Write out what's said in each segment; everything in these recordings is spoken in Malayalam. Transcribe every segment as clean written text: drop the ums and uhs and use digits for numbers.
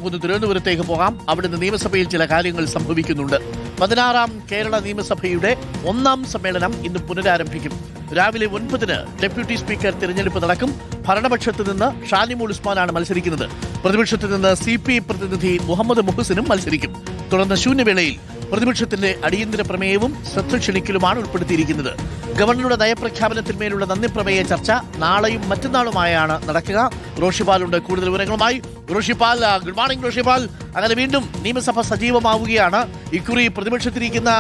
നമുക്കൊന്ന് തിരുവനന്തപുരത്തേക്ക് പോകാം. അവിടുന്ന് നിയമസഭയിൽ ചില കാര്യങ്ങൾ സംഭവിക്കുന്നുണ്ട്. 16-ാം കേരള നിയമസഭയുടെ 1-ാം സമ്മേളനം ഇന്ന് പുനരാരംഭിക്കും. രാവിലെ 9-ന് ഡെപ്യൂട്ടി സ്പീക്കർ തിരഞ്ഞെടുപ്പ് നടക്കും. ഭരണപക്ഷത്ത് നിന്ന് ഷാനിമോൾ ഉസ്മാനാണ് മത്സരിക്കുന്നത്. പ്രതിപക്ഷത്ത് നിന്ന് CPI പ്രതിനിധി മുഹമ്മദ് മുഹസിനും മത്സരിക്കും. തുടർന്ന് ശൂന്യവേളയിൽ പ്രതിപക്ഷത്തിന്റെ അടിയന്തര പ്രമേയവും ശ്രദ്ധ ക്ഷണിക്കലുമാണ് ഉൾപ്പെടുത്തിയിരിക്കുന്നത്. ഗവർണറുടെ നയപ്രഖ്യാപനത്തിന്മേലുള്ള നന്ദി പ്രമേയ ചർച്ച നാളെയും മറ്റന്നാളുമായാണ് നടക്കുക. റോഷിപാലുണ്ട് കൂടുതൽ വിവരങ്ങളുമായി. Roshipal, good morning Roshipal. അങ്ങനെ വീണ്ടും നിയമസഭ സജീവമാവുകയാണ്. ഇക്കുറി പ്രതിപക്ഷത്തിരിക്കുന്ന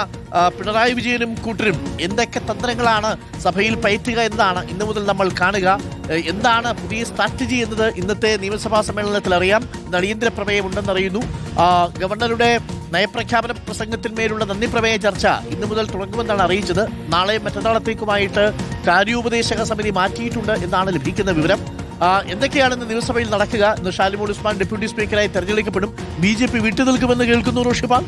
പിണറായി വിജയനും കൂട്ടരും എന്തൊക്കെ തന്ത്രങ്ങളാണ് സഭയിൽ പയറ്റുക എന്നതാണ് ഇന്നു മുതൽ നമ്മൾ കാണുക. എന്താണ് പുതിയ സ്ട്രാറ്റജി എന്നത് ഇന്നത്തെ നിയമസഭാ സമ്മേളനത്തിൽ അറിയാം. ഇന്ന് അടിയന്തര പ്രമേയം ഉണ്ടെന്നറിയുന്നു. ഗവർണറുടെ നയപ്രഖ്യാപന പ്രസംഗത്തിന്മേലുള്ള നന്ദി പ്രമേയ ചർച്ച ഇന്നു മുതൽ തുടങ്ങുമെന്നാണ് അറിയിച്ചത്. നാളെയും മറ്റന്നാളത്തേക്കുമായിട്ട് കാര്യോപദേശക സമിതി മാറ്റിയിട്ടുണ്ട് എന്നാണ് ലഭിക്കുന്ന വിവരം. എന്തൊക്കെയാണ് ഇന്ന് നിയമസഭയിൽ നടക്കുക? ഇന്ന് ഷാനിമോൾ ഉസ്മാൻ ഡെപ്യൂട്ടി സ്പീക്കറായി തെരഞ്ഞെടുക്കപ്പെടും. BJP വിട്ടുനിൽക്കുമെന്ന് കേൾക്കുന്നു റോഷിപാൽ.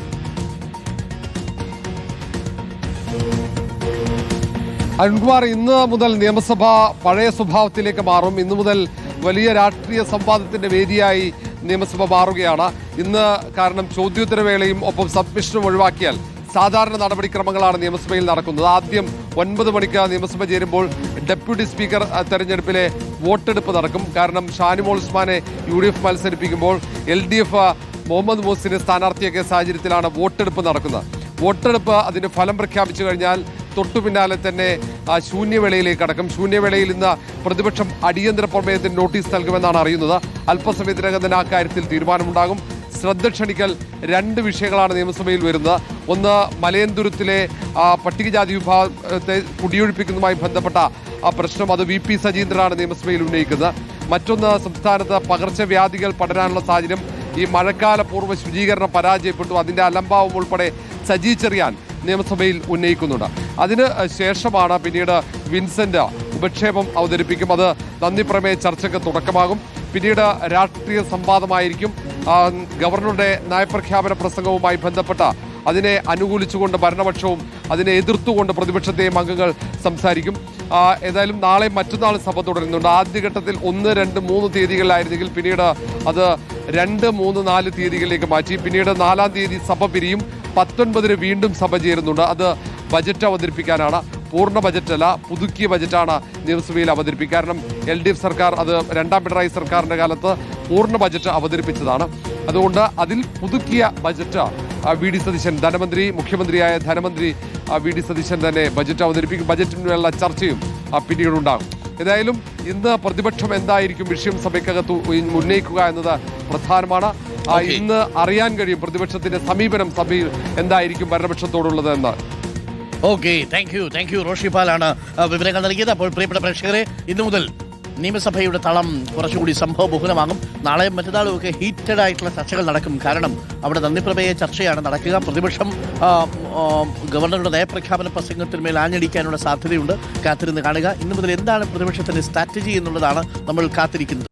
അരുൺകുമാർ, ഇന്ന് മുതൽ നിയമസഭ പഴയ സ്വഭാവത്തിലേക്ക് മാറും. ഇന്നു മുതൽ വലിയ രാഷ്ട്രീയ സംവാദത്തിന്റെ വേദിയായി നിയമസഭ മാറുകയാണ്. ഇന്ന് കാരണം ചോദ്യോത്തരവേളയും ഒപ്പം സബ്മിഷനും ഒഴിവാക്കിയാൽ സാധാരണ നടപടിക്രമങ്ങളാണ് നിയമസഭയിൽ നടക്കുന്നത്. ആദ്യം 9 മണിക്ക് നിയമസഭ ചേരുമ്പോൾ ഡെപ്യൂട്ടി സ്പീക്കർ തെരഞ്ഞെടുപ്പിലെ വോട്ടെടുപ്പ് നടക്കും. കാരണം ഷാനിമോൾ ഉസ്മാനെ UDF മത്സരിപ്പിക്കുമ്പോൾ LDF മുഹമ്മദ് മുഹസിനെ സ്ഥാനാർത്ഥിയാക്കിയ സാഹചര്യത്തിലാണ് വോട്ടെടുപ്പ് നടക്കുന്നത്. വോട്ടെടുപ്പ് അതിന് ഫലം പ്രഖ്യാപിച്ചു കഴിഞ്ഞാൽ തൊട്ടു പിന്നാലെ തന്നെ ശൂന്യവേളയിലേക്ക് കടക്കും. ശൂന്യവേളയിൽ ഇന്ന് പ്രതിപക്ഷം അടിയന്തര പ്രമേയത്തിന് നോട്ടീസ് നൽകുമെന്നാണ് അറിയുന്നത്. അല്പസമയത്തിനകം തന്നെ ആ കാര്യത്തിൽ തീരുമാനമുണ്ടാകും. ശ്രദ്ധ ക്ഷണിക്കൽ 2 വിഷയങ്ങളാണ് നിയമസഭയിൽ വരുന്നത്. ഒന്ന്, മലയന്തുരത്തിലെ പട്ടികജാതി വിഭാഗത്തെ കുടിയൊഴിപ്പിക്കുന്നതുമായി ബന്ധപ്പെട്ട പ്രശ്നം. അത് VP സജീന്ദ്രനാണ് നിയമസഭയിൽ ഉന്നയിക്കുന്നത്. മറ്റൊന്ന്, സംസ്ഥാനത്ത് പകർച്ചവ്യാധികൾ പടരാനുള്ള സാഹചര്യം. ഈ മഴക്കാല പൂർവ്വ ശുചീകരണം പരാജയപ്പെട്ടു. അതിന്റെ അലംഭാവം ഉൾപ്പെടെ സജി ചെറിയാൻ നിയമസഭയിൽ ഉന്നയിക്കുന്നുണ്ട്. അതിന് ശേഷമാണ് പിന്നീട് വിൻസെന്റ് ഉപക്ഷേപം അവതരിപ്പിക്കും. അത് നന്ദി പ്രമേയ ചർച്ചയ്ക്ക് തുടക്കമാകും. പിന്നീട് രാഷ്ട്രീയ സംവാദമായിരിക്കും. ഗവർണറുടെ നയപ്രഖ്യാപന പ്രസംഗവുമായി ബന്ധപ്പെട്ട അതിനെ അനുകൂലിച്ചുകൊണ്ട് ഭരണപക്ഷവും അതിനെ എതിർത്തുകൊണ്ട് പ്രതിപക്ഷത്തെയും അംഗങ്ങൾ സംസാരിക്കും. ഏതായാലും നാളെ മറ്റന്നാൾ സഭ തുടരുന്നുണ്ട്. ആദ്യഘട്ടത്തിൽ 1, 2, 3 തീയതികളിലായിരുന്നെങ്കിൽ പിന്നീട് അത് 2, 3, 4 തീയതികളിലേക്ക് മാറ്റി. പിന്നീട് 4-ാം തീയതി സഭ പിരിയും. 19-ന് വീണ്ടും സഭ ചേരുന്നുണ്ട്. അത് ബജറ്റ് അവതരിപ്പിക്കാനാണ്. പൂർണ്ണ ബജറ്റല്ല, പുതുക്കിയ ബജറ്റാണ് നിയമസഭയിൽ അവതരിപ്പിക്കുക. കാരണം LDF സർക്കാർ അത് 2ാം പിണറായി സർക്കാരിന്റെ കാലത്ത് പൂർണ്ണ ബജറ്റ് അവതരിപ്പിച്ചതാണ്. അതുകൊണ്ട് അതിൽ പുതുക്കിയ ബജറ്റ് VD സതീശൻ, ധനമന്ത്രി, മുഖ്യമന്ത്രിയായ ധനമന്ത്രി VD സതീശൻ തന്നെ ബജറ്റ് അവതരിപ്പിക്കും. ബജറ്റിനുള്ള ചർച്ചയും പിന്നീടുണ്ടാകും. ഏതായാലും ഇന്ന് പ്രതിപക്ഷം എന്തായിരിക്കും വിഷയം സഭയ്ക്കകത്ത് ഉന്നയിക്കുക എന്നത് പ്രധാനമാണ്. ഇന്ന് അറിയാൻ കഴിയും പ്രതിപക്ഷത്തിന്റെ സമീപനം സഭയിൽ എന്തായിരിക്കും ഭരണപക്ഷത്തോടുള്ളത് എന്ന്. ഓക്കെ, താങ്ക് യു റോഷിപാലാണ് വിവരങ്ങൾ നൽകിയത്. അപ്പോൾ പ്രിയപ്പെട്ട പ്രേക്ഷകരെ, ഇന്നു മുതൽ നിയമസഭയുടെ തളം കുറച്ചുകൂടി സംഭവബഹുലമാകും. നാളെയും മറ്റന്നാളും ഒക്കെ ഹീറ്റഡ് ആയിട്ടുള്ള ചർച്ചകൾ നടക്കും. കാരണം അവിടെ നന്ദിപ്രമേയ ചർച്ചയാണ് നടക്കുക. പ്രതിപക്ഷം ഗവർണറുടെ നയപ്രഖ്യാപന പ്രസംഗത്തിന്മേൽ ആഞ്ഞടിക്കാനുള്ള സാധ്യതയുണ്ട്. കാത്തിരുന്ന് കാണുക. ഇന്നു മുതൽ എന്താണ് പ്രതിപക്ഷത്തിന്റെ സ്ട്രാറ്റജി എന്നുള്ളതാണ് നമ്മൾ കാത്തിരിക്കുന്നത്.